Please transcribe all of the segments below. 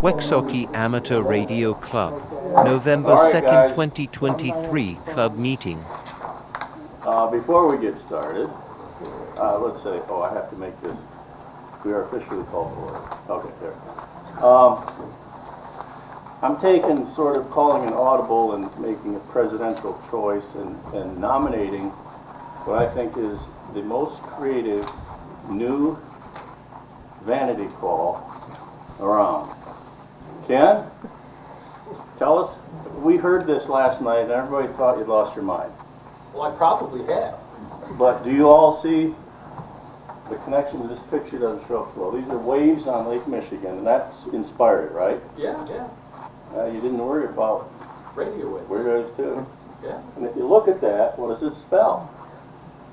Wexaukee Amateur Radio Club, November All right, 2nd, guys. 2023, club meeting. Before we get started, let's say, I have to make this, we are officially called to order. Okay, there. I'm taking, sort of calling an audible and making a presidential choice and nominating what I think is the most creative new vanity call around. Ken, tell us, we heard this last night and everybody thought you'd lost your mind. Well, I probably have. But do you all see the connection to this picture? Doesn't show up well. These are waves on Lake Michigan, and that's inspired, right? Yeah. You didn't worry about Radio waves. waves too. Yeah. And if you look at that, what does it spell?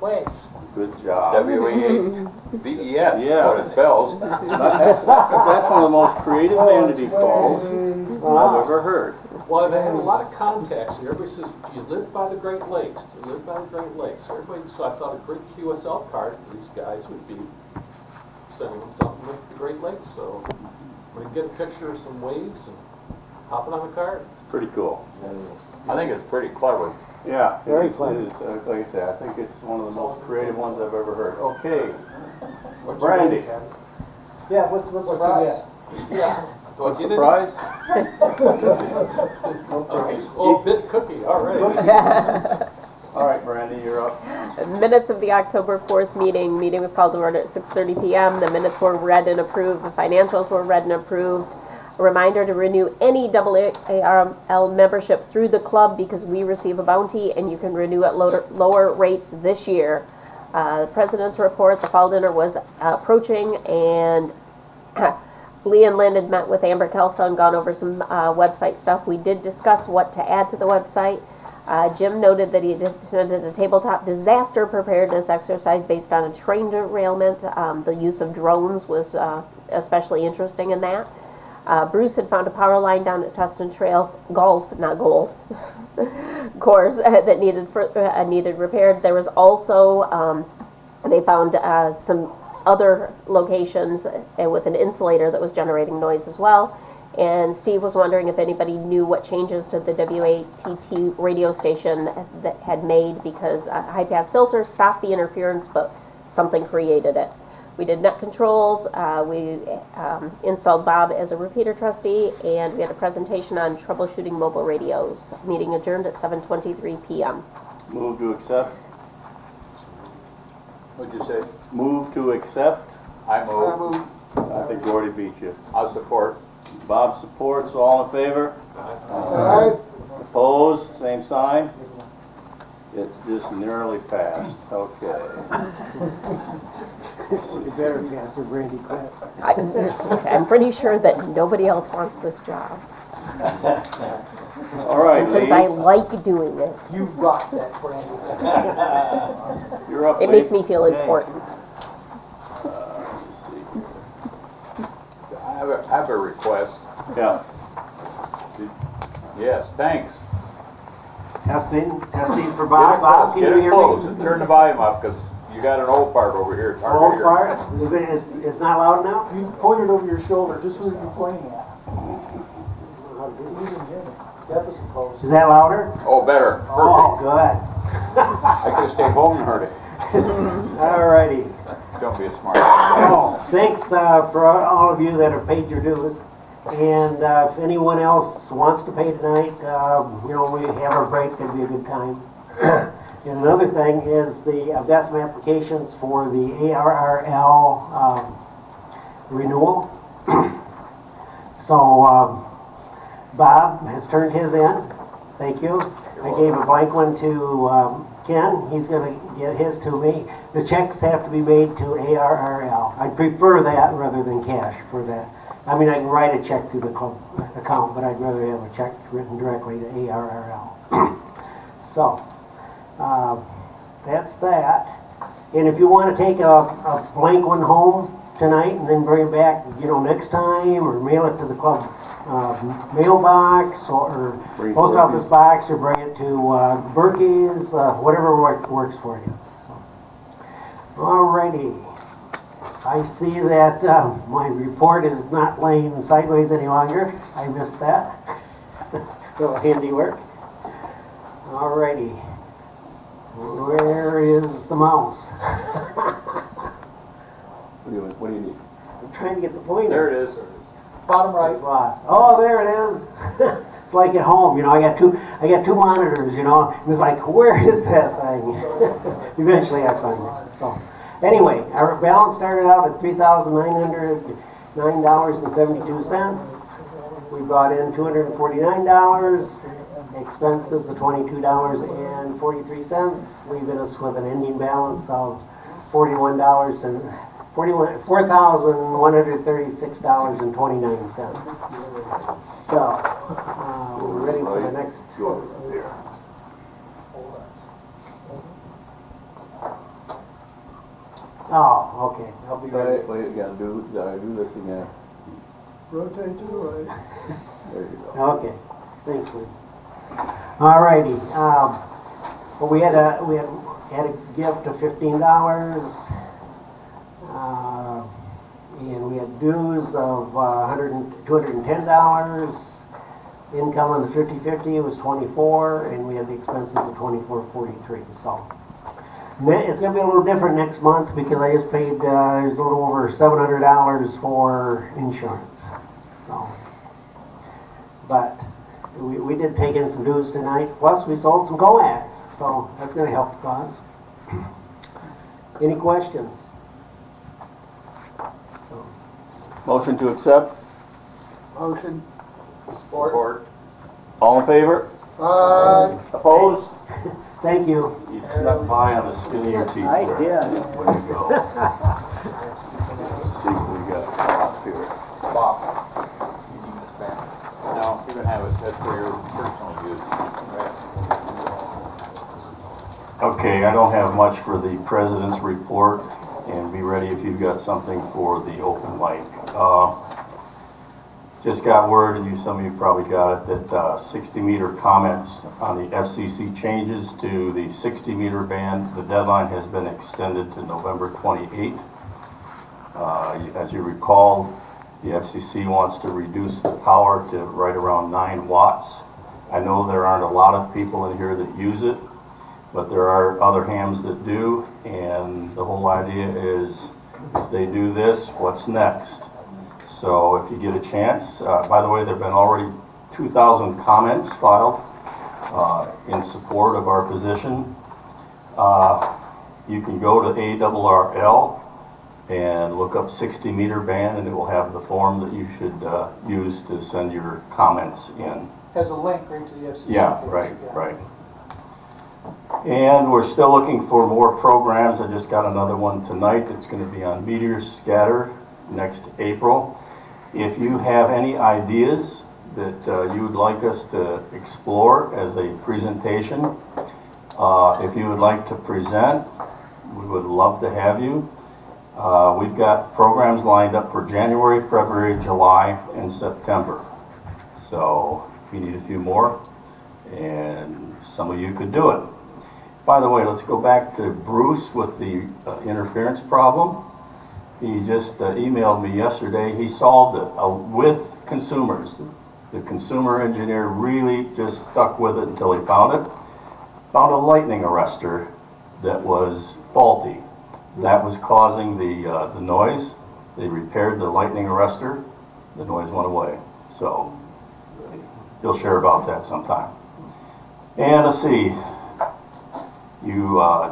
Waves. Good job. W-E-V-E-S, Yeah. what it spells. That's one of the most creative vanity calls I've ever heard. Well, I've had a lot of contacts, and everybody says, you live by the Great Lakes. You live by the Great Lakes. Everybody, so I thought a great QSL card for these guys would be sending them something with the Great Lakes. So we can get a picture of some waves and pop it on the card. It's pretty cool. I think it's pretty clever. Yeah, Very it clever. is, like I said, I think it's one of the most creative ones I've ever heard. Okay, What's Brandy. your name, Ken? Yeah, what's the prize? Yeah. What's the prize? Okay. Oh, bit cookie. All right. All right, Brandy, you're up. Minutes of the October 4th meeting. Meeting was called to order at 6:30 p.m. The minutes were read and approved. The financials were read and approved. A reminder to renew any AARL membership through the club because we receive a bounty and you can renew at lower rates this year. The president's report, the fall dinner was approaching, and Lee and Lynn had met with Amber Kelso and gone over some website stuff. We did discuss what to add to the website. Jim noted that he had attended a tabletop disaster preparedness exercise based on a train derailment. The use of drones was especially interesting in that. Bruce had found a power line down at Tustin Trails Golf, not Gold, course that needed repaired. There was also, they found some other locations with an insulator that was generating noise as well. And Steve was wondering if anybody knew what changes to the WATT radio station that had made because a high-pass filter stopped the interference, but something created it. We did net controls, we installed Bob as a repeater trustee, and we had a presentation on troubleshooting mobile radios. Meeting adjourned at 7:23 p.m. Move to accept. What'd you say? Move to accept. I move. I think Gordy beat you. I'll support. Bob supports. All in favor? Aye. Opposed? Same sign. It just narrowly passed. Okay. You better pass her, Brandy quits. I'm pretty sure that nobody else wants this job. All right, And since Lee. I like doing it, You rock that, Brandy. You're up, it Lee. makes me feel important. Let's see. I have a request. Yeah. Yes, thanks. Testing for Get Bob. it Bob, close, can get you it hear close, me? and turn the volume up, because you got an old part over here. It's hard to Old hear. part? It's not loud now? You point it over your shoulder, just where you're pointing at. Deficit close. Is that louder? Oh, better. Oh, Perfect. good. I could have stayed home and heard it. Alrighty. Don't be a smart. Oh, thanks for all of you that have paid your dues. And if anyone else wants to pay tonight, we have our break, that'd be a good time. And another thing is I've got some applications for the ARRL renewal. So Bob has turned his in. Thank you. I gave a blank one to Ken. He's going to get his to me. The checks have to be made to ARRL. I prefer that rather than cash for that. I mean, I can write a check through the club account, but I'd rather have a check written directly to ARRL. So, that's that. And if you want to take a blank one home tonight and then bring it back, next time, or mail it to the club mailbox or Bring post Berkey's. office box, or bring it to Berkey's, whatever works for you. So, alrighty. I see that my report is not laying sideways any longer. I missed that. Little handiwork. Alrighty. Where is the mouse? What do you need? I'm trying to get the pointer. There it is. Bottom right. It's lost. Oh, there it is. It's like at home, you know. I got two monitors, you know. And it's like, where is that thing? Eventually, I find it. So, anyway, our balance started out at $3,909.72. We brought in $249. Expenses of $22.43, leaving us with an ending balance of $4,136.29. So, we're ready for the next. Oh, okay. I'll be ready. Wait, gotta do this again. Rotate to the right. There you go. Okay, thanks, Lee. Alrighty, well, we had a gift of $15, and we had dues of $210. Income on the 50/50 was $24, and we had the expenses of $24.43. So it's going to be a little different next month because I just paid there's a little over $700 for insurance. So, but. We did take in some dues tonight, plus we sold some coax, so that's going to help the cause. Any questions? So, Motion to accept. Motion. Support. All in favor? Opposed? thank you. You snuck by on the skin of your teeth. I there. did. Way to go. Let's see what we got up here. Bob, you need this back. No, you can have it. That's for your personal use. Okay, I don't have much for the president's report, and be ready if you've got something for the open mic. Just got word, and some of you probably got it, that 60-meter comments on the FCC changes to the 60-meter band. The deadline has been extended to November 28th. As you recall, the FCC wants to reduce the power to right around 9 watts. I know there aren't a lot of people in here that use it, but there are other hams that do, and the whole idea is if they do this, what's next? So if you get a chance, by the way, there have been already 2,000 comments filed in support of our position. You can go to ARRL and look up 60-meter band, and it will have the form that you should use to send your comments in. Has a link right to the FCC. Yeah, page. right, right. And we're still looking for more programs. I just got another one tonight that's going to be on meteor scatter next April. If you have any ideas that you would like us to explore as a presentation, if you would like to present, we would love to have you. We've got programs lined up for January, February, July, and September. So if you need a few more, and some of you could do it. By the way, let's go back to Bruce with the interference problem. He just emailed me yesterday. He solved it with consumers. The consumer engineer really just stuck with it until he found it. Found a lightning arrestor that was faulty. That was causing the noise. They repaired the lightning arrestor. The noise went away. So he'll share about that sometime. And let's see.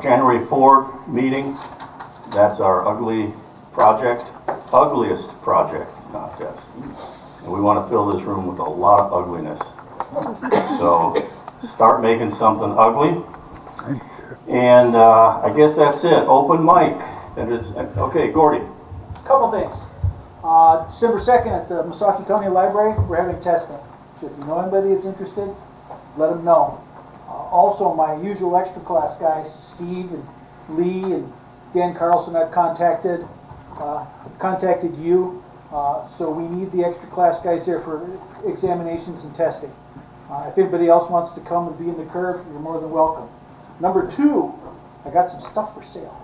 January 4 meeting. That's our ugliest project contest. And we want to fill this room with a lot of ugliness. So start making something ugly. And I guess that's it. Open mic. That is, okay, Gordy. Couple things. December 2nd at the Wexaukee County Library, we're having testing. So if you know anybody that's interested, let them know. Also, my usual extra class guys, Steve and Lee and Dan Carlson, I've contacted you. So we need the extra class guys there for examinations and testing. If anybody else wants to come and be in the curve, you're more than welcome. Number 2, I got some stuff for sale.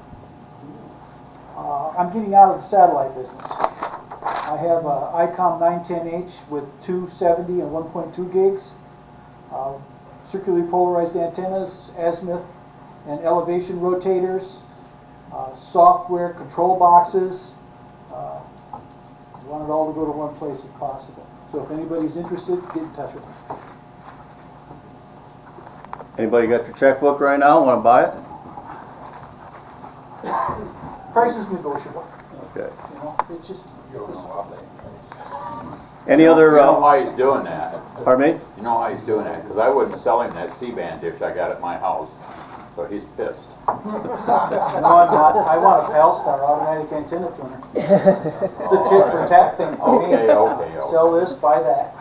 I'm getting out of the satellite business. I have a ICOM 910H with 270 and 1.2 gigs, circularly polarized antennas, azimuth and elevation rotators, software control boxes. I want it all to go to one place if possible. So if anybody's interested, get in touch with me. Anybody got your checkbook right now? Want to buy it? Price is negotiable. Okay. You know, it's just. Any other, You know why he's doing that? pardon me? You know why he's doing that? Because I wouldn't sell him that C-band dish I got at my house. So he's pissed. No, I'm not. I want a Palstar automatic antenna tuner. It's a tit for tat thing for me. Okay. Sell this, buy that.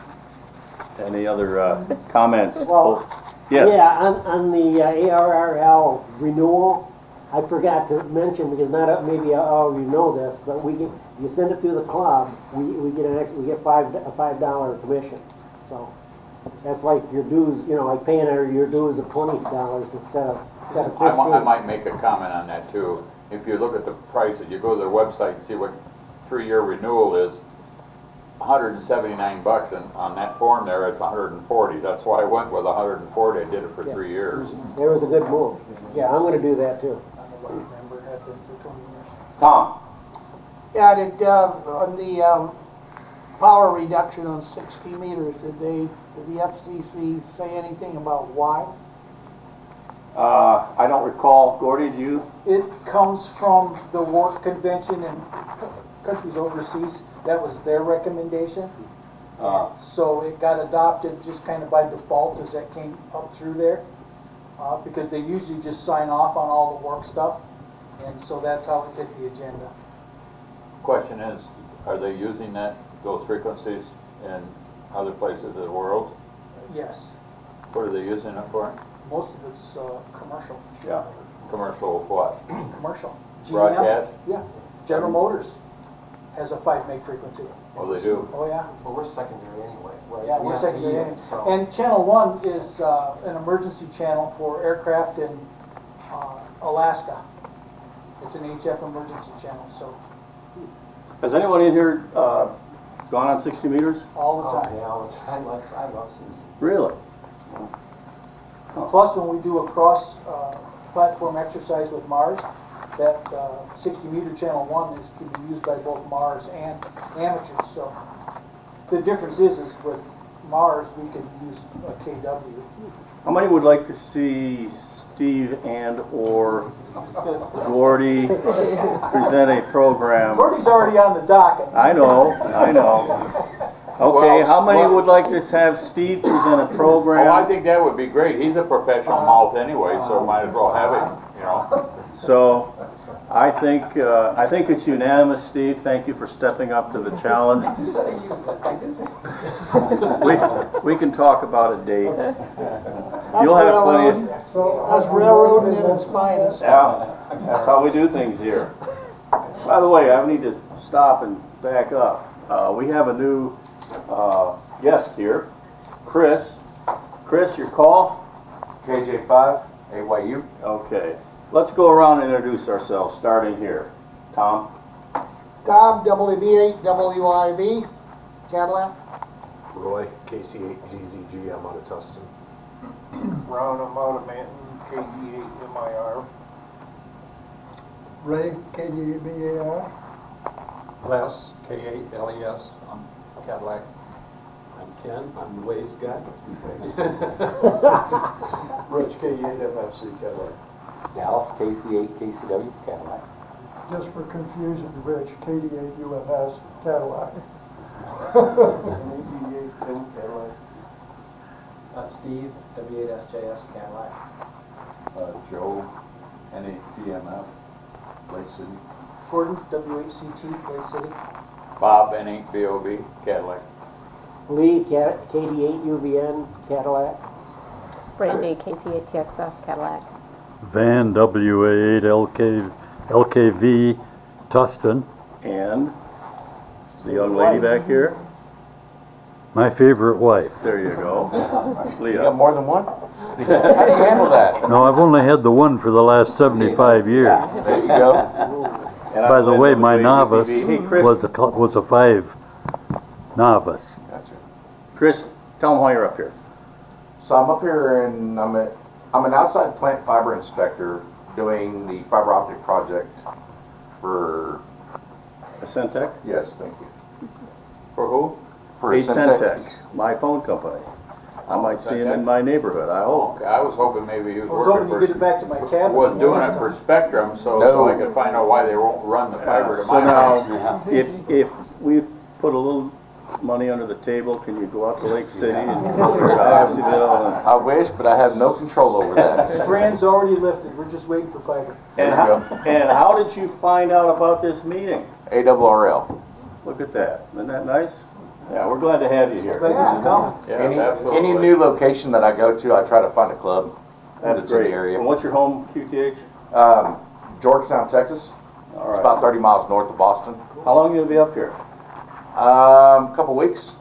Any other comments? Well, Yes. Yeah, on the ARRL renewal, I forgot to mention, because maybe all you know this, but you send it through the club, we get a $5 commission. So that's like your dues, like paying your dues of $20 instead of I 15. might make a comment on that too. If you look at the prices, you go to their website and see what 3-year renewal is, $179, and on that form there, it's 140. That's why I went with 140. I did it for 3 years. It was a good move. Yeah, I'm gonna do that too. I'm a lucky member, have been for 20 years. Tom? Yeah, on the power reduction on 60 meters, did the FCC say anything about why? I don't recall. Gordy, do you? It comes from the work convention in countries overseas. That was their recommendation. So it got adopted just kind of by default as that came up through there. Because they usually just sign off on all the work stuff. And so that's how it hit the agenda. Question is, are they using those frequencies in other places of the world? Yes, What are they using it for? most of it's commercial. Yeah. Commercial of what? Commercial. GM? Broadcast? Yeah. General Motors has a 5 meg frequency. Oh, they do? Oh, yeah. Well, we're secondary anyway. Yeah, we're secondary. So. And channel 1 is an emergency channel for aircraft in Alaska. It's an HF emergency channel, so Has anyone in here gone on 60 meters? all the Oh, time. yeah, I love Susan. Really? Plus, when we do a cross platform exercise with Mars, that 60 meter channel 1 can be used by both Mars and amateurs. So the difference is with Mars we can use a KW. How many would like to see Steve and/or Gordy present a program? Gordy's already on the docket. I know. Okay, Well, how many well- would like to have Steve present a program? Oh, I think that would be great. He's a professional mouth anyway, so might as well have him, So, I think it's unanimous, Steve. Thank you for stepping up to the challenge. I just said I used it. I did say. We can talk about a date. You'll have plenty of... That's railroading at its finest. Yeah, that's how we do things here. By the way, I need to stop and back up. We have a new guest here, Chris. Chris, your call? KJ5, AYU. Okay. Let's go around and introduce ourselves, starting here. Tom? Tom, WB8WIV, Cadillac. Roy, KC8GZG, I'm out of Tustin. Ron, I'm out of Manton, KD8MIR. Ray, KDBAR. Les, K8LES, I'm Cadillac. I'm Ken, I'm the Waze guy. Rich, K8FFC, Cadillac. Dallas, KC8, KCW, Cadillac. Just for confusion, Rich, KD8UFS, Cadillac. KD8 Cadillac. Steve, W8SJS, Cadillac. Joe, NHPMF, Lake City. Gordon, WHCT, Lake City. Bob, N8BOB, Cadillac. Lee, KD8UVN, Cadillac. Brandy, KC8TXS, Cadillac. Van, WA8LKV, Tustin. And the young lady back here? My favorite wife. There you go. You got Leah. more than one? How do you handle that? No, I've only had the one for the last 75 years. There you go. And By I'm the Lynn, way, my WAUPB. novice Hey, Chris, was a 5 novice. Gotcha. Chris, tell them why you're up here. So I'm up here and I'm an outside plant fiber inspector doing the fiber optic project for, Ascentec? yes, thank you. For who? For Ascentec, my phone company. I might see him in my neighborhood, I hope. Okay, I was hoping maybe he was I was hoping working you'd get it for, back to my cabin. was doing it for Spectrum, so I could find out why they won't run the fiber to So my house. now, if we put a little money under the table, can you go out to Lake City and Ossiville I wish, but I have no control over that. Strand's already lifted, we're just waiting for fiber. and how did you find out about this meeting? ARRL. Look at that, isn't that nice? Yeah, we're glad to have you here. Thank you for coming. Yes, absolutely. Any new location that I go to, I try to find a club. That's that's in great. the area. And what's your home, QTH? Georgetown, Texas. All It's right. about 30 miles north of Boston. How long are you gonna be up here? Couple weeks.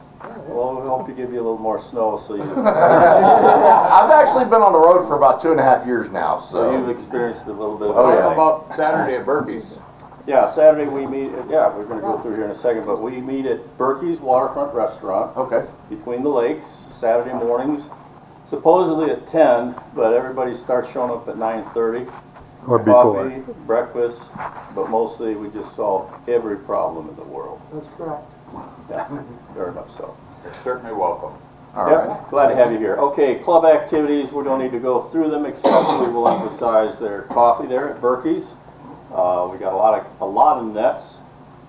Well, we hope to give you a little more snow so you I've actually been on the road for about 2.5 years now, so you've so. experienced a little bit of Oh, How yeah. about Saturday at Berkey's? Yeah, Saturday we meet, yeah, we're gonna go through here in a second, but we meet at Berkey's Waterfront Restaurant Okay. between the lakes, Saturday mornings, supposedly at 10, but everybody starts showing up at 9:30. Or before. Coffee, breakfast, but mostly we just solve every problem in the world. That's correct. Yeah, very much so. You're certainly welcome. All Yep, right. glad to have you here. Okay, club activities, we don't need to go through them, except we will emphasize their coffee there at Berkey's. We got a lot of nets.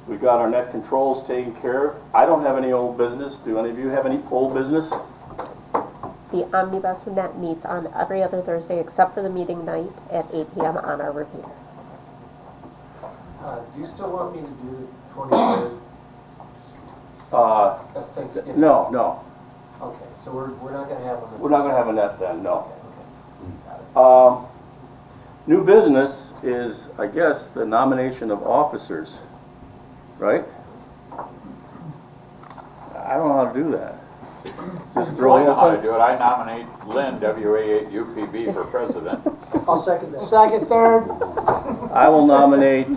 We got our net controls taken care of. I don't have any old business. Do any of you have any old business? The omnibus net meets on every other Thursday except for the meeting night at 8 p.m. on our repeater. Do you still want me to do the 23rd? That's Thanksgiving. No. Okay, so we're not gonna have one. We're not gonna have a net then, no. Okay. New business is, I guess, the nomination of officers, right? I don't know how to do that. Just throw I it know how to open? do it. I nominate Lynn, WA8UPB, for president. I'll second that. Second, third, I will nominate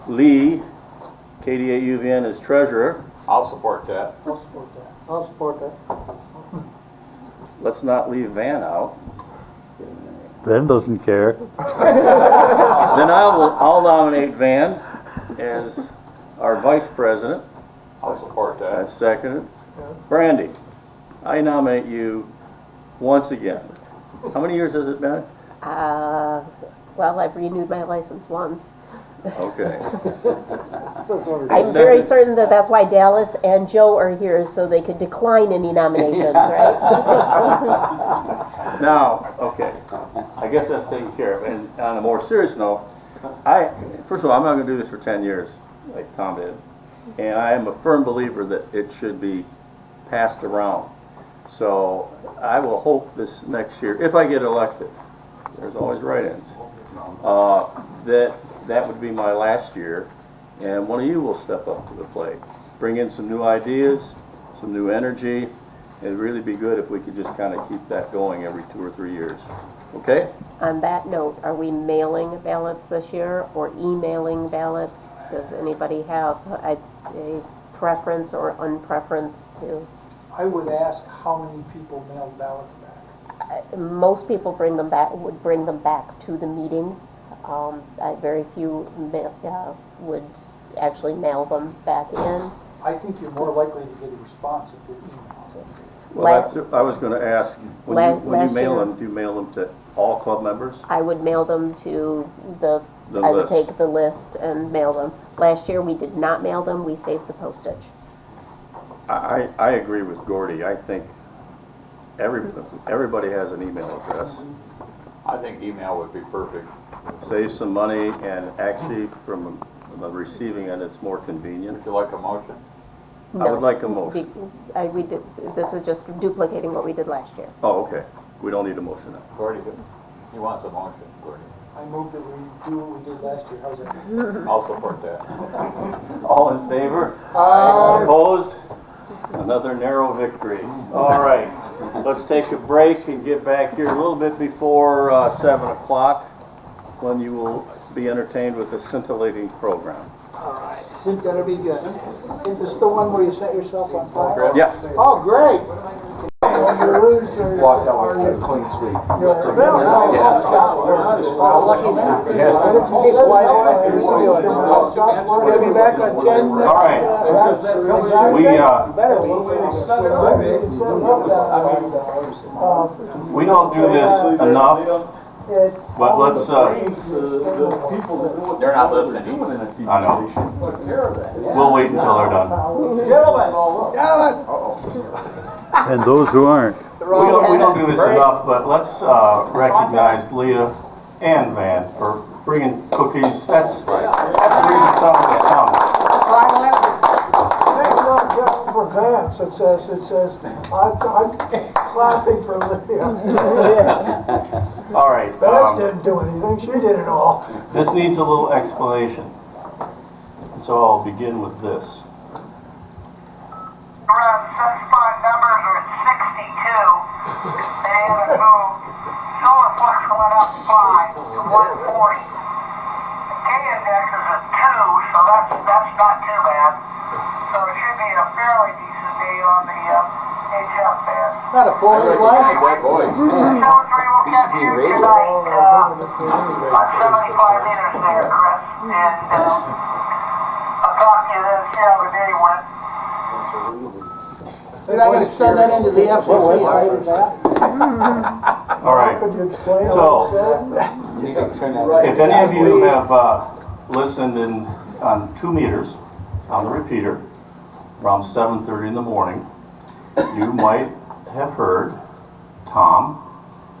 Lee, KDA-UVN, as treasurer. I'll support that. I'll support that. I'll support that. Let's not leave Van out. Then doesn't care. Then I'll nominate Van as our vice president. I'll support that. That's seconded. Brandy, I nominate you once again. How many years has it been? Well, I've renewed my license once. Okay. I'm very certain that that's why Dallas and Joe are here, so they could decline any nominations, right? Now, okay, I guess that's taken care of. And on a more serious note, first of all, I'm not gonna do this for 10 years, like Tom did. And I am a firm believer that it should be passed around. So I will hope this next year, if I get elected, there's always write-ins, that would be my last year, and one of you will step up to the plate. Bring in some new ideas, some new energy. It'd really be good if we could just kind of keep that going every 2 or 3 years. Okay? On that note, are we mailing ballots this year or emailing ballots? Does anybody have a preference or unpreference to? I would ask how many people mailed ballots back. Most people would bring them back to the meeting. Very few would actually mail them back in. I think you're more likely to get a response if you email. Well, I was gonna ask, when you last mail year- them, do you mail them to all club members? I would mail them to The I would list. take the list and mail them. Last year, we did not mail them, we saved the postage. I agree with Gordy. I think everybody has an email address. I think email would be perfect. Saves some money, and actually, from the receiving end, it's more convenient. Would you like a motion? I would like a motion. This is just duplicating what we did last year. Oh, okay. We don't need a motion then. Gordy, he wants a motion, Gordy. I move that we do what we did last year. How's that? I'll support that. All in favor? Opposed? Another narrow victory. All right, let's take a break and get back here a little bit before 7 o'clock, when you will be entertained with a scintillating program. All right, think that'll be good. This is the one where you set yourself on fire? Yes. Oh, great. Walk out with a clean sweep. Lucky man. Hey, Flyboy, how you doing? Gonna be back on 10 next, All right. We don't do this enough, but let's, They're not listening. I know. We'll wait until they're done. Gentlemen, And those who aren't. We don't do this enough, but let's recognize Leah and Van for bringing cookies. That's the reason some of it come. Thank you, John, for Vance. It says, I'm clapping for Lydia. All right. Vance didn't do anything, she did it all. This needs a little explanation. And so I'll begin with this. Certified numbers are at 62. They haven't moved. Solar flux went up 5 to 140. The K-index is at 2, so that's not too bad. So it should be a fairly decent day on the HF band. not a polar life. That voice. 7-3 will catch you tonight on 75 meters there, Chris. And I'll talk to you then, see how the day went. You're not gonna send that into the FCC, right, is that? All right. Could you explain So, what you said? if any of you have listened on 2 meters on the repeater around 7:30 in the morning, you might have heard Tom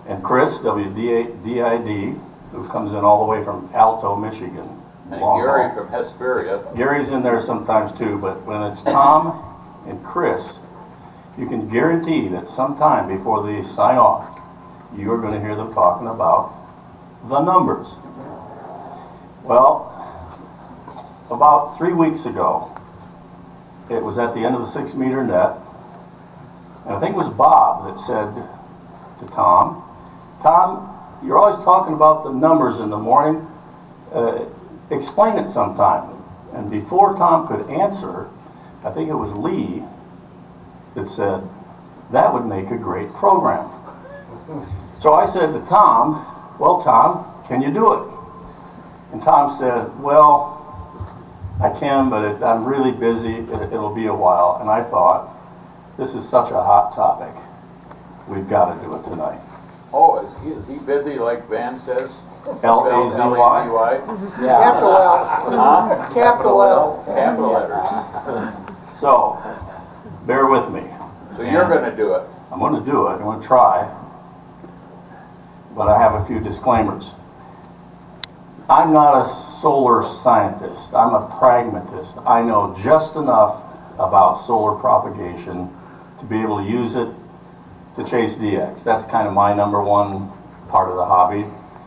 and Chris, WDID, who comes in all the way from Alto, Michigan. And Long Gary haul. from Hesperia. Gary's in there sometimes too, but when it's Tom and Chris, you can guarantee that sometime before they sign off, you are going to hear them talking about the numbers. Well, about 3 weeks ago, it was at the end of the 6-meter net, and I think it was Bob that said to Tom, you're always talking about the numbers in the morning, explain it sometime. And before Tom could answer, I think it was Lee that said, that would make a great program. So I said to Tom, well, Tom, can you do it? And Tom said, well, I can, but I'm really busy. It'll be a while. And I thought, this is such a hot topic. We've got to do it tonight. Oh, is he busy like Van says? L-A-Z-Y? Capital L. Huh? Capital L. Capital letters. So, bear with me. So you're gonna do it. I'm going to do it. I'm going to try. But I have a few disclaimers. I'm not a solar scientist. I'm a pragmatist. I know just enough about solar propagation to be able to use it to chase DX. That's kind of my number one part of the hobby.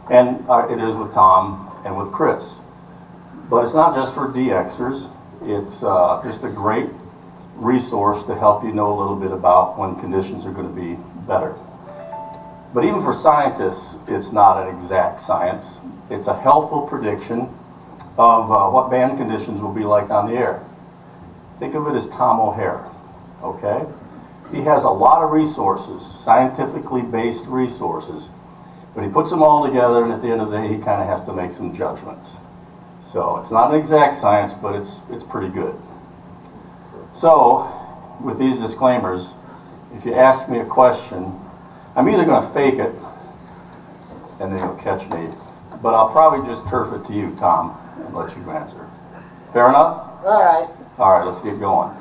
And it is with Tom and with Chris. But it's not just for DXers. It's just a great resource to help you know a little bit about when conditions are going to be better. But even for scientists, it's not an exact science. It's a helpful prediction of what band conditions will be like on the air. Think of it as Tom O'Hare, okay? He has a lot of resources, scientifically based resources, but he puts them all together, and at the end of the day, he kind of has to make some judgments. So it's not an exact science, but it's pretty good. So, with these disclaimers, if you ask me a question, I'm either going to fake it, and then you'll catch me, but I'll probably just turf it to you, Tom, and let you answer. Fair enough? All right. All right, let's get going.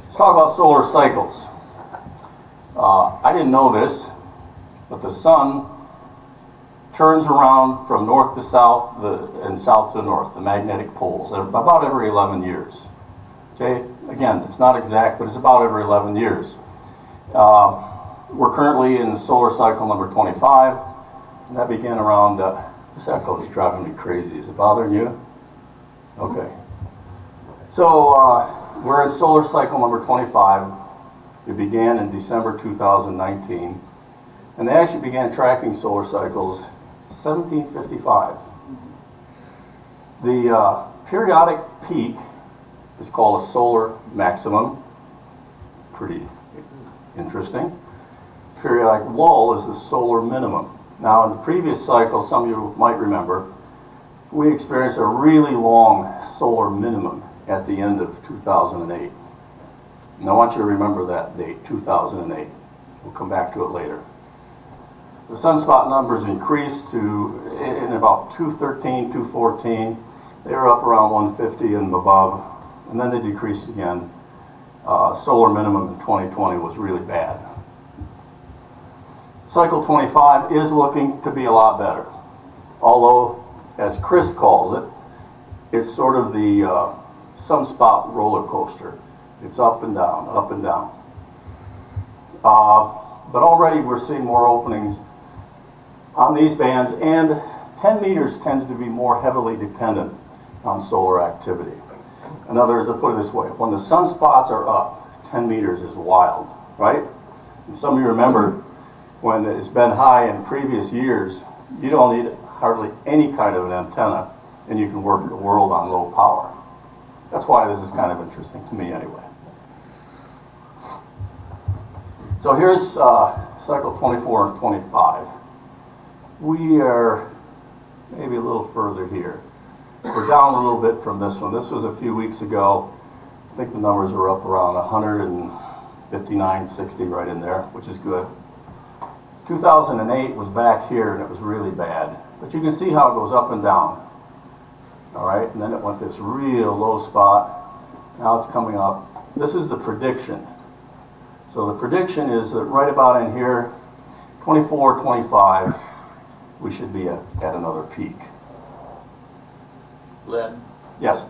Let's talk about solar cycles. I didn't know this, but the sun turns around from north to south and south to north, the magnetic poles, about every 11 years. Okay, again, it's not exact, but it's about every 11 years. We're currently in solar cycle number 25, and that began around, this echo is driving me crazy. Is it bothering you? Okay. So we're in solar cycle number 25. It began in December 2019, and they actually began tracking solar cycles 1755. The periodic peak is called a solar maximum. Pretty interesting. Periodic lull is the solar minimum. Now, in the previous cycle, some of you might remember, we experienced a really long solar minimum at the end of 2008. And I want you to remember that date, 2008. We'll come back to it later. The sunspot numbers increased to, in about 213, 214. They were up around 150 and above, and then they decreased again. Solar minimum in 2020 was really bad. Cycle 25 is looking to be a lot better. Although, as Chris calls it, it's sort of the sunspot roller coaster. It's up and down, up and down. But already we're seeing more openings on these bands, and 10 meters tends to be more heavily dependent on solar activity. In other words, let's put it this way, when the sunspots are up, 10 meters is wild, right? And some of you remember when it's been high in previous years, you don't need hardly any kind of an antenna, and you can work the world on low power. That's why this is kind of interesting to me anyway. So here's cycle 24 and 25. We are maybe a little further here. We're down a little bit from this one. This was a few weeks ago. I think the numbers were up around 159, 60 right in there, which is good. 2008 was back here and it was really bad. But you can see how it goes up and down. All right, and then it went this real low spot. Now it's coming up. This is the prediction. So the prediction is that right about in here, 24, 25, we should be at another peak. Lynn, Yes.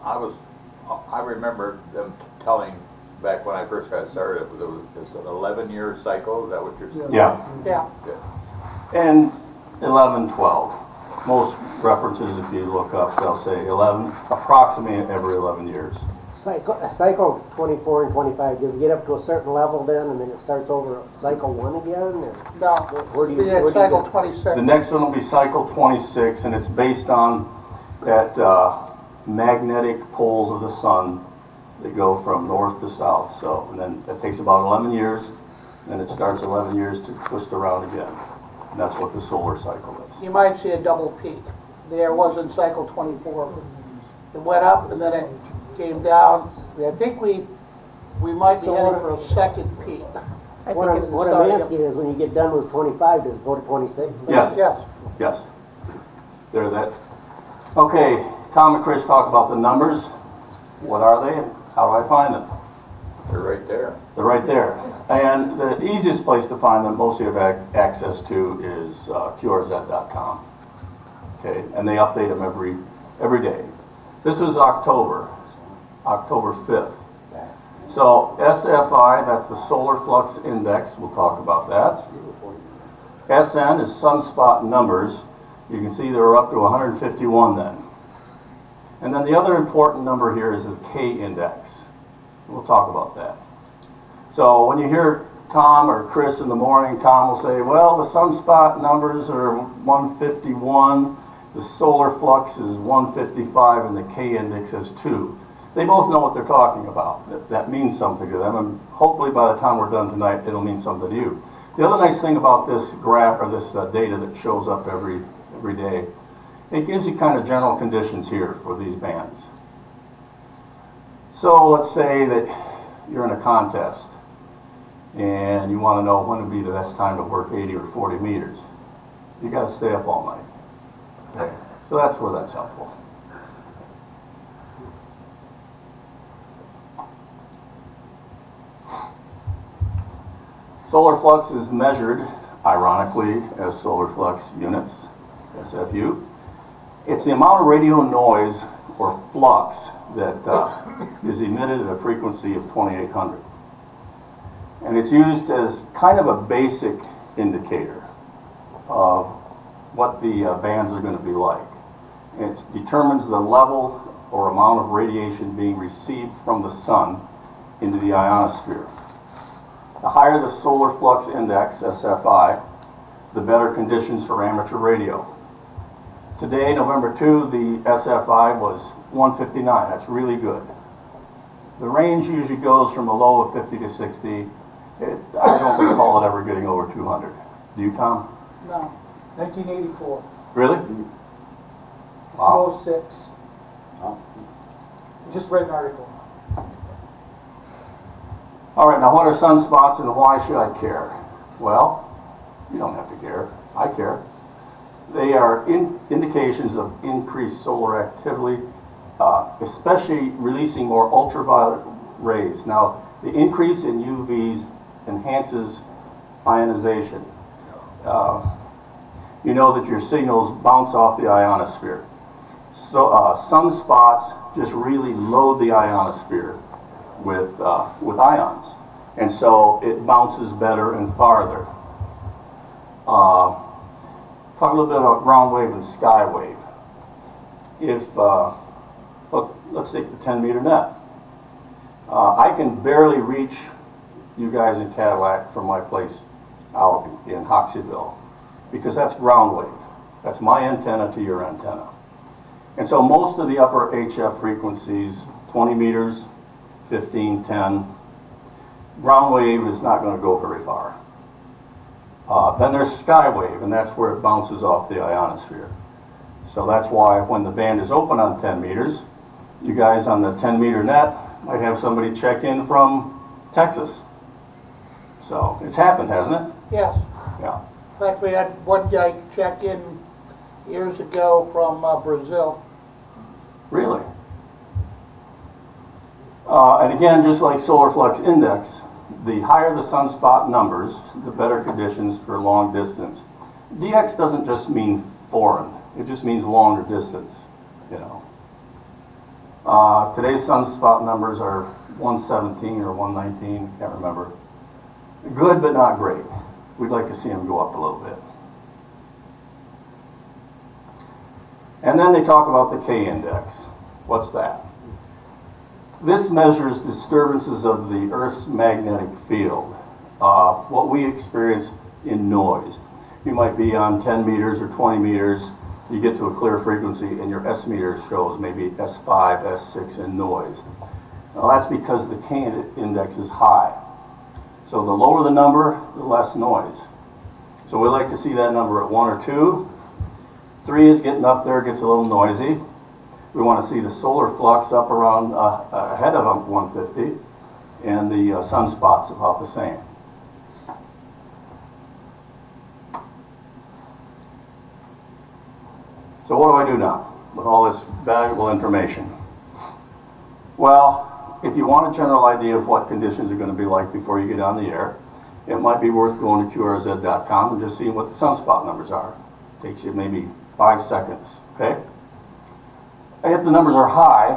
I remember them telling back when I first got started, it's an 11-year cycle. Is that what you're saying? Yeah. Yeah. And 11, 12. Most references, if you look up, they'll say 11, approximately every 11 years. Cycle 24 and 25, does it get up to a certain level then, and then it starts over cycle 1 again? Or No, where do you, we had where do you cycle get- 26. The next one will be cycle 26, and it's based on that magnetic poles of the sun that go from north to south. So, and then that takes about 11 years, and it starts 11 years to twist around again. And that's what the solar cycle is. You might see a double peak. There was in cycle 24. It went up and then it came down. I think we might be heading for a second peak. I What think I'm, what I'm asking is, when you get done with 25, does it go to 26? Yes. Yes. Yes. There that. Okay, Tom and Chris talk about the numbers. What are they and how do I find them? They're right there. They're right there. And the easiest place to find them, most of you have access to, is qrz.com. Okay, and they update them every day. This was October 5th. So SFI, that's the solar flux index, we'll talk about that. SN is sunspot numbers. You can see they were up to 151 then. And then the other important number here is the K index. We'll talk about that. So when you hear Tom or Chris in the morning, Tom will say, well, the sunspot numbers are 151, the solar flux is 155, and the K index is 2. They both know what they're talking about. That means something to them, and hopefully by the time we're done tonight, it'll mean something to you. The other nice thing about this graph, or this data that shows up every day, it gives you kind of general conditions here for these bands. So let's say that you're in a contest and you want to know when would be the best time to work 80 or 40 meters. You got to stay up all night. So that's where that's helpful. Solar flux is measured, ironically, as solar flux units, SFU. It's the amount of radio noise or flux that is emitted at a frequency of 2800. And it's used as kind of a basic indicator of what the bands are going to be like. It determines the level or amount of radiation being received from the sun into the ionosphere. The higher the solar flux index, SFI, the better conditions for amateur radio. Today, November 2, the SFI was 159. That's really good. The range usually goes from a low of 50 to 60. I don't recall it ever getting over 200. Do you, Tom? No, 1984, Really? Wow. 206. Just read an article. All right, now what are sunspots and why should I care? Well, you don't have to care. I care. They are indications of increased solar activity, especially releasing more ultraviolet rays. Now, the increase in UVs enhances ionization. You know that your signals bounce off the ionosphere. So sunspots just really load the ionosphere with ions, and so it bounces better and farther. Talk a little bit about ground wave and sky wave. If look, let's take the 10-meter net. I can barely reach you guys in Cadillac from my place out in Hoxeyville, because that's ground wave. That's my antenna to your antenna. And so most of the upper HF frequencies, 20 meters, 15, 10, ground wave is not going to go very far. Then there's sky wave, and that's where it bounces off the ionosphere. So that's why when the band is open on 10 meters, you guys on the 10-meter net might have somebody check in from Texas. So it's happened, hasn't it? Yes. Yeah. In fact, we had one guy check in years ago from Brazil. Really? And again, just like solar flux index, the higher the sunspot numbers, the better conditions for long distance. DX doesn't just mean foreign, it just means longer distance, you know. Today's sunspot numbers are 117 or 119, can't remember. Good, but not great. We'd like to see them go up a little bit. And then they talk about the K-index. What's that? This measures disturbances of the Earth's magnetic field, what we experience in noise. You might be on 10 meters or 20 meters, you get to a clear frequency and your S meter shows maybe S5, S6 in noise. Now that's because the K-index is high. So the lower the number, the less noise. So we like to see that number at 1 or 2. 3 is getting up there, gets a little noisy. We want to see the solar flux up around ahead of 150, and the sunspots about the same. So what do I do now with all this valuable information? Well, if you want a general idea of what conditions are going to be like before you get on the air, it might be worth going to qrz.com and just seeing what the sunspot numbers are. It takes you maybe 5 seconds, okay? If the numbers are high,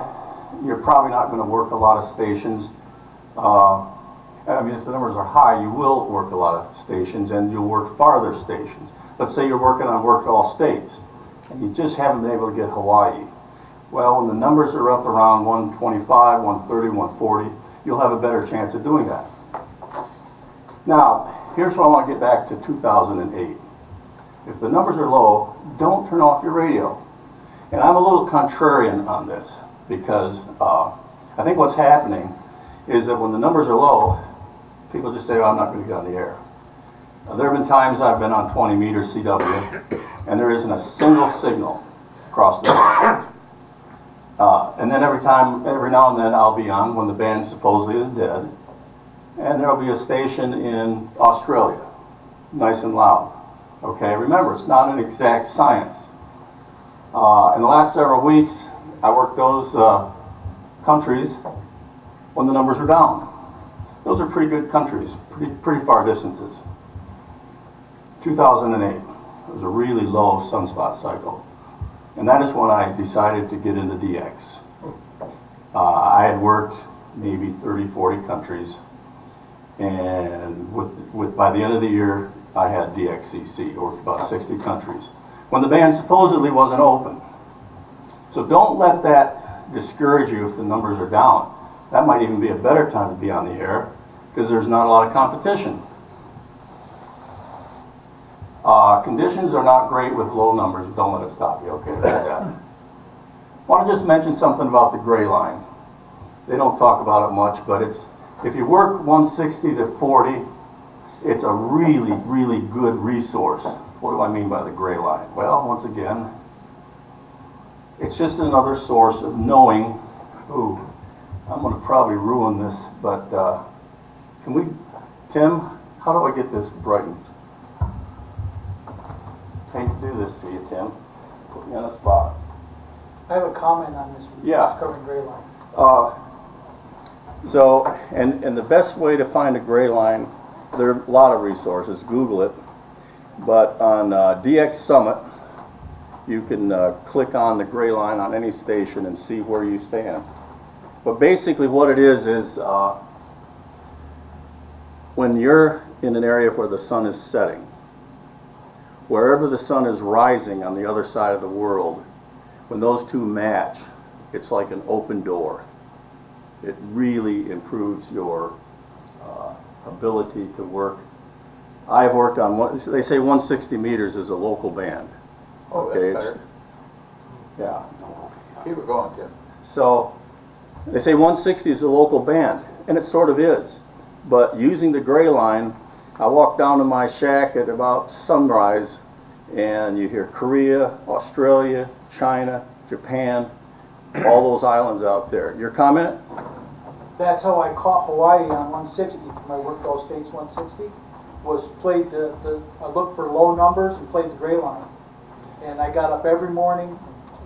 you're probably not going to work a lot of stations. If the numbers are high, you will work a lot of stations, and you'll work farther stations. Let's say you're working on work all states, and you just haven't been able to get Hawaii. Well, when the numbers are up around 125, 130, 140, you'll have a better chance of doing that. Now, here's what I want to get back to 2008. If the numbers are low, don't turn off your radio. And I'm a little contrarian on this, because I think what's happening is that when the numbers are low, people just say, oh, I'm not going to get on the air. There have been times I've been on 20 meters CW, and there isn't a single signal across the board. And then every now and then I'll be on when the band supposedly is dead, and there'll be a station in Australia, nice and loud. Okay, remember, it's not an exact science. In the last several weeks, I worked those countries when the numbers are down. Those are pretty good countries, pretty far distances. 2008 was a really low sunspot cycle. And that is when I decided to get into DX. I had worked maybe 30, 40 countries, and by the end of the year, I had DXCC, or about 60 countries, when the band supposedly wasn't open. So don't let that discourage you if the numbers are down. That might even be a better time to be on the air, because there's not a lot of competition. Conditions are not great with low numbers. Don't let it stop you. Okay, I said that. Want to just mention something about the gray line. They don't talk about it much, but it's, if you work 160 to 40, it's a really, really good resource. What do I mean by the gray line? Well, once again, it's just another source of knowing, ooh, I'm going to probably ruin this, but can we, Tim, how do I get this brightened? Hate to do this to you, Tim. Put me on the spot. I have a comment on this. Yeah. Covering gray line. So, and the best way to find a gray line, there are a lot of resources, Google it, but on DX Summit, you can click on the gray line on any station and see where you stand. But basically what it is when you're in an area where the sun is setting, wherever the sun is rising on the other side of the world, when those two match, it's like an open door. It really improves your ability to work. I've worked on one, they say 160 meters is a local band. Oh, Okay, that's better. Yeah. Keep it going, Tim. So they say 160 is a local band, and it sort of is. But using the gray line, I walk down to my shack at about sunrise, and you hear Korea, Australia, China, Japan, all those islands out there. Your comment? That's how I caught Hawaii on 160 for my work all states 160. Was played I looked for low numbers and played the gray line. And I got up every morning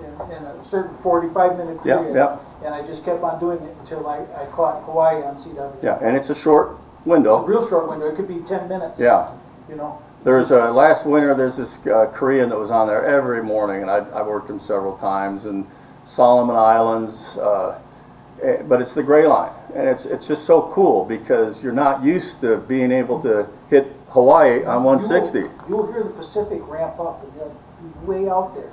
in a certain 45-minute period. Yeah. And I just kept on doing it until I caught Hawaii on CW. Yeah, and it's a short window. It's a real short window. It could be 10 minutes. Yeah. You know. There's last winter, there's this Korean that was on there every morning, and I worked him several times, and Solomon Islands, but it's the gray line, and it's just so cool because you're not used to being able to hit Hawaii on 160. You'll hear the Pacific ramp up, and you're way out there.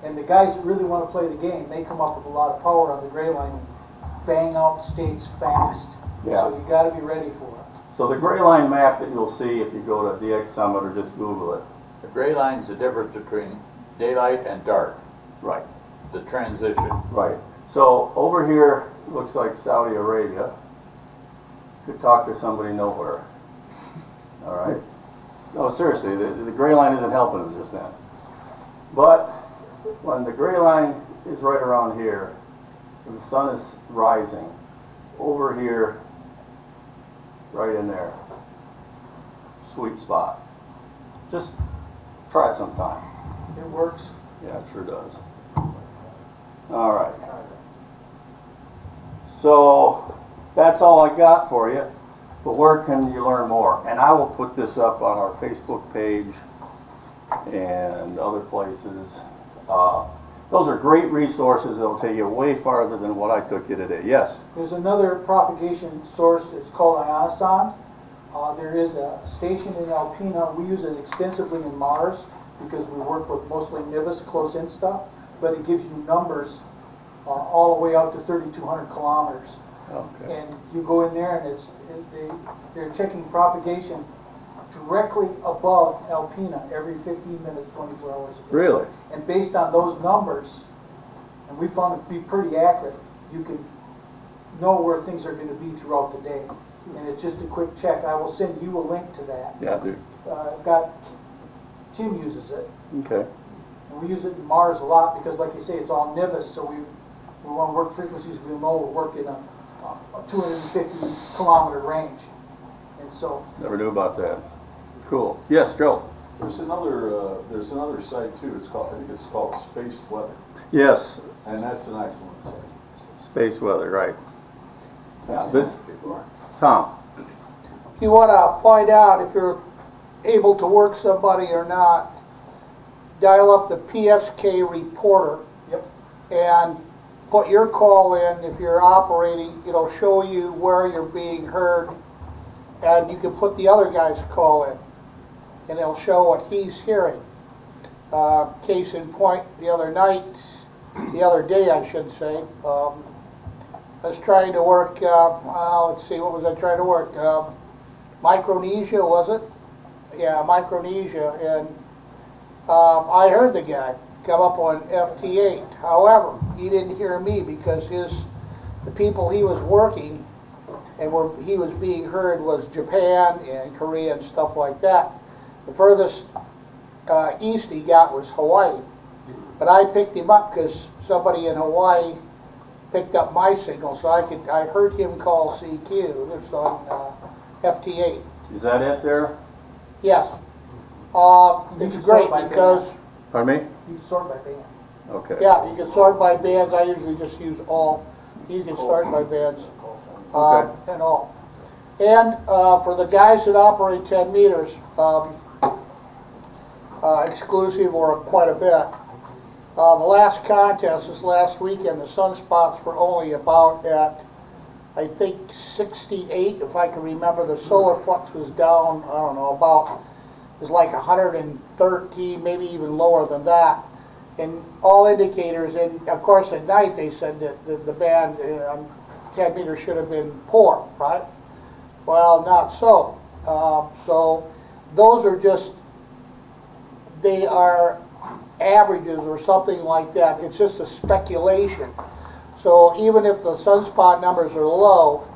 And the guys that really want to play the game, they come up with a lot of power on the gray line and bang out states fast. Yeah. So you got to be ready for it. So the gray line map that you'll see if you go to DX Summit or just Google it. The gray line's the difference between daylight and dark. Right. The transition. Right. So over here looks like Saudi Arabia. Could talk to somebody nowhere. All right. No, seriously, the gray line isn't helping them just then. But when the gray line is right around here, and the sun is rising, over here, right in there, sweet spot. Just try it sometime. It works. Yeah, it sure does. All right. So that's all I got for you. But where can you learn more? And I will put this up on our Facebook page and other places. Those are great resources that will take you way farther than what I took you today. Yes? There's another propagation source. It's called ionosonde. There is a station in Alpena. We use it extensively in Mars because we work with mostly NIVIS close-in stuff. But it gives you numbers all the way out to 3,200 kilometers. Okay. And you go in there and they're checking propagation directly above Alpena every 15 minutes, 24 hours a day. Really? And based on those numbers, and we found it to be pretty accurate, you can know where things are going to be throughout the day. And it's just a quick check. I will send you a link to that. Yeah, dude. Tim uses it. Okay. And we use it in Mars a lot because, like you say, it's all NIVIS, so we want to work frequencies we know will work in a 250 kilometer range. And so. Never knew about that. Cool. Yes, Joe. There's another site too. I think it's called Space Weather. Yes. And that's an excellent site. Space weather, right. Yeah, this, Tom. If you want to find out if you're able to work somebody or not, dial up the PSK reporter. Yep. And put your call in. If you're operating, it'll show you where you're being heard, and you can put the other guy's call in, and it'll show what he's hearing. Case in point, the other day I should say, I was trying to work, let's see, what was I trying to work? Micronesia, was it? yeah, Micronesia, and I heard the guy come up on FT8. However, he didn't hear me because the people he was working and where he was being heard was Japan and Korea and stuff like that. The furthest east he got was Hawaii. But I picked him up because somebody in Hawaii picked up my signal, so I heard him call CQ. It was on FT8. Is that it there? Yes. You It's can great sort by because, band. Pardon me? You can sort by band. Okay. yeah, you can sort by bands. I usually just use all. You can sort by bands Okay. and all. And for the guys that operate 10 meters, exclusive or quite a bit, the last contest this last weekend, the sunspots were only about at, I think, 68, if I can remember. The solar flux was down, I don't know, about, it was like 113, maybe even lower than that. And all indicators, and of course at night they said that the band on 10 meters should have been poor, right? Well, not so. So those are just, they are averages or something like that. It's just a speculation. So even if the sunspot numbers are low,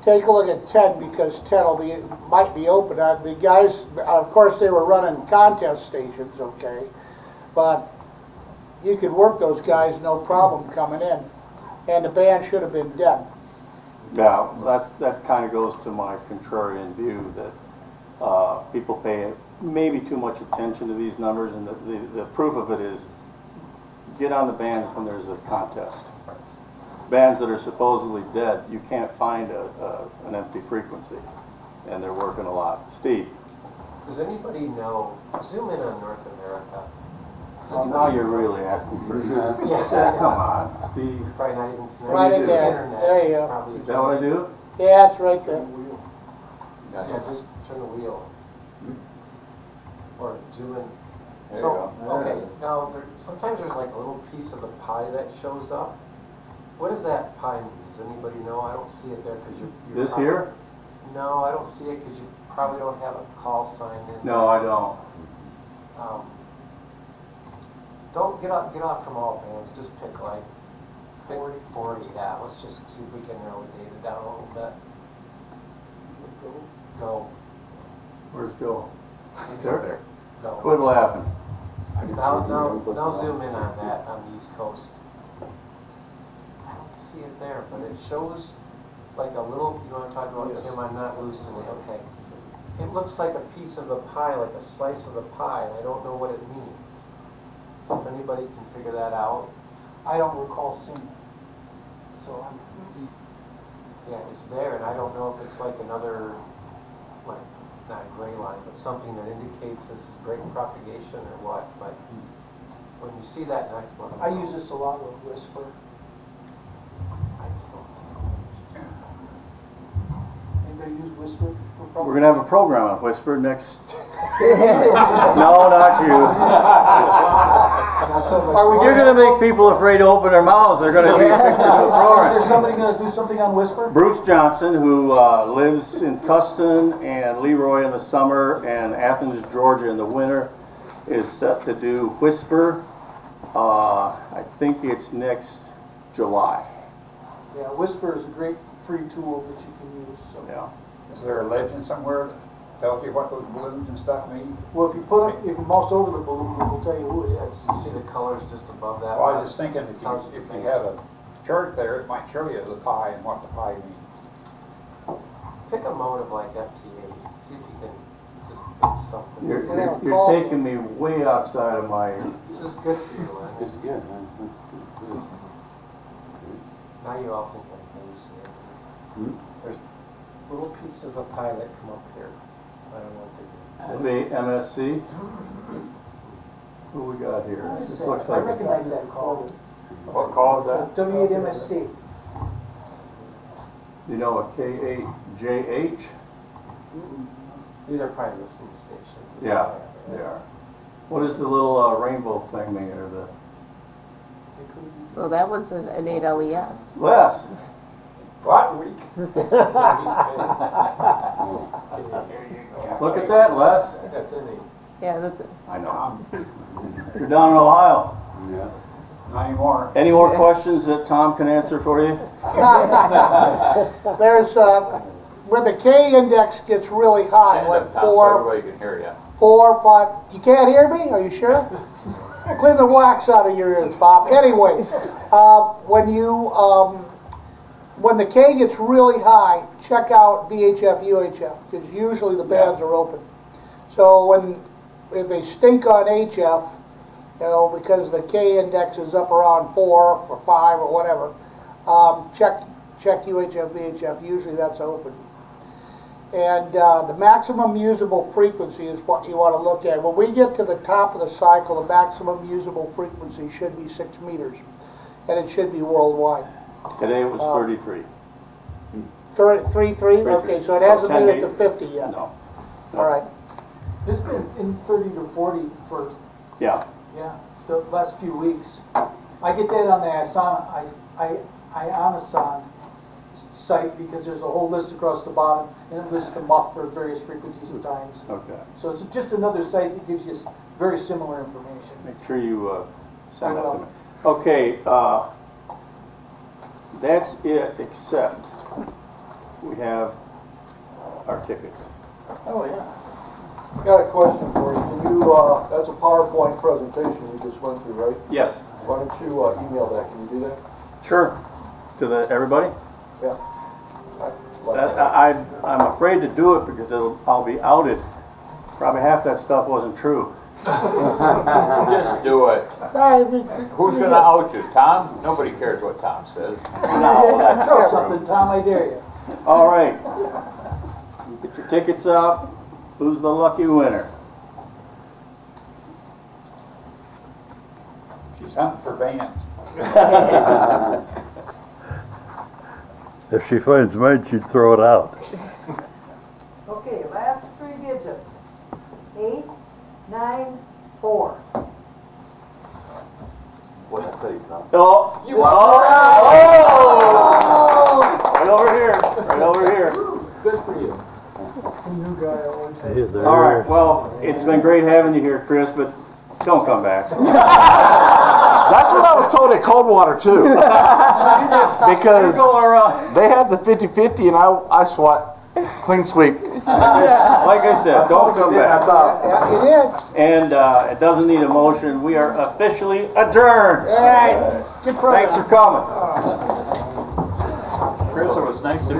take a look at 10 because 10 might be open. The guys, of course, they were running contest stations, okay, but you could work those guys no problem coming in, and the band should have been dead. Yeah, that kind of goes to my contrarian view that people pay maybe too much attention to these numbers, and the proof of it is get on the bands when there's a contest. Bands that are supposedly dead, you can't find an empty frequency, and they're working a lot. Steve? Does anybody know, zoom in on North America. Now you're really asking for Yeah. Come on, Steve. Probably not even connected. Right in to there. the internet. There you It's go. probably- Is that what I do? Yeah, it's right there. Yeah, just turn the wheel. Or zoom in. There you So, go. okay, now sometimes there's like a little piece of the pie that shows up. What does that pie mean? Does anybody know? I don't see it there because you're This here? No, I don't see it because you probably don't have a call sign in. No, I don't. Don't get off from all bands. Just pick like 40. Yeah, let's just see if we can narrow the data down a little bit. Go. Where's Bill? There. Go. Quit laughing. Now zoom in on that on the East Coast. I don't see it there, but it shows like a little, you want to talk about, Tim, I'm not loosening, okay. It looks like a piece of the pie, like a slice of the pie, and I don't know what it means. So if anybody can figure that out. I don't recall seeing it. So Yeah, it's there, and I don't know if it's like another, like, not a gray line, but something that indicates this is great propagation or what, but when you see that next one. I use this a lot with Whisper. I just don't see it. Anybody use Whisper? We're gonna have a program on Whisper next. No, not you. You're gonna make people afraid to open their mouths. They're gonna be picked to do a Is program. there somebody going to do something on Whisper? Bruce Johnson, who lives in Tustin and Leroy in the summer and Athens, Georgia in the winter, is set to do Whisper. I think it's next July. Yeah, Whisper is a great free tool that you can use. So. Yeah. Is there a legend somewhere that tells you what those balloons and stuff mean? Well, if you mouse over the balloon, it will tell you who it is. You see the colors just above that? Well, I was just thinking if you have a chart there, it might show you the pie and what the pie means. Pick a mode of like FT8. See if you can just pick something. You're taking me way outside of my. This is good for you, Lynn. This is good. Now you all think I'm hallucinating. There's little pieces of pie that come up here. I don't know what they do. MSC. Who we got here? This looks I like recognize that call. What call is that? W8MSC. You know a K8JH? These are probably listening stations. Yeah, they are. What does the little rainbow thing mean, or the? Well, that one says N8LES. Les. What? Look at that, Les. That's in the, Yeah, that's it. I know. You're down in Ohio. Yeah. Not anymore. Any more questions that Tom can answer for you? There's, when the K index gets really high, Stand like up, Tom, so everybody can hear you. 4, 5, you can't hear me? Are you sure? Clean the wax out of your ears, Bob. Anyway, when the K gets really high, check out VHF, UHF, because usually the bands are open. So if they stink on HF, you know, because the K index is up around 4 or 5 or whatever, check UHF, VHF. Usually that's open. And the maximum usable frequency is what you want to look at. When we get to the top of the cycle, the maximum usable frequency should be 6 meters, and it should be worldwide. Today it was 33. 33? Okay, so it hasn't made it to 50 yet. No. All right. It's been in 30 to 40 for, Yeah. the last few weeks. I get that on the Ionoson site because there's a whole list across the bottom and it lists them off for various frequencies and times. Okay. So it's just another site that gives you very similar information. Make sure you send I that to will. me. Okay, that's it, except we have our tickets. Oh, yeah. I got a question for you. Can you, that's a PowerPoint presentation we just went through, right? Yes. Why don't you email that? Can you do that? Sure. To everybody? Yeah. I'm afraid to do it because I'll be outed. Probably half that stuff wasn't true. Just do it. Who's gonna out you, Tom? Nobody cares what Tom says. No, that's Throw true. something, Tom, I dare you. All right. Get your tickets out. Who's the lucky winner? She's hunting for bands. If she finds mine, she'd throw it out. Okay, last 3 digits. 8, 9, 4. What'd I tell you, Tom? Oh! You won! Oh! Right over here. Right over here. Good for you. New guy always. Hey, there. All right. Well, it's been great having you here, Chris, but don't come back. That's what I was told at Coldwater too. Because You're going around. they had the 50-50 and I swat clean sweep. Like I said, don't come back. That's all. Yeah, you did. And it doesn't need a motion. We are officially adjourned. All right. Good program. Thanks for coming. Chris, it was nice to meet you.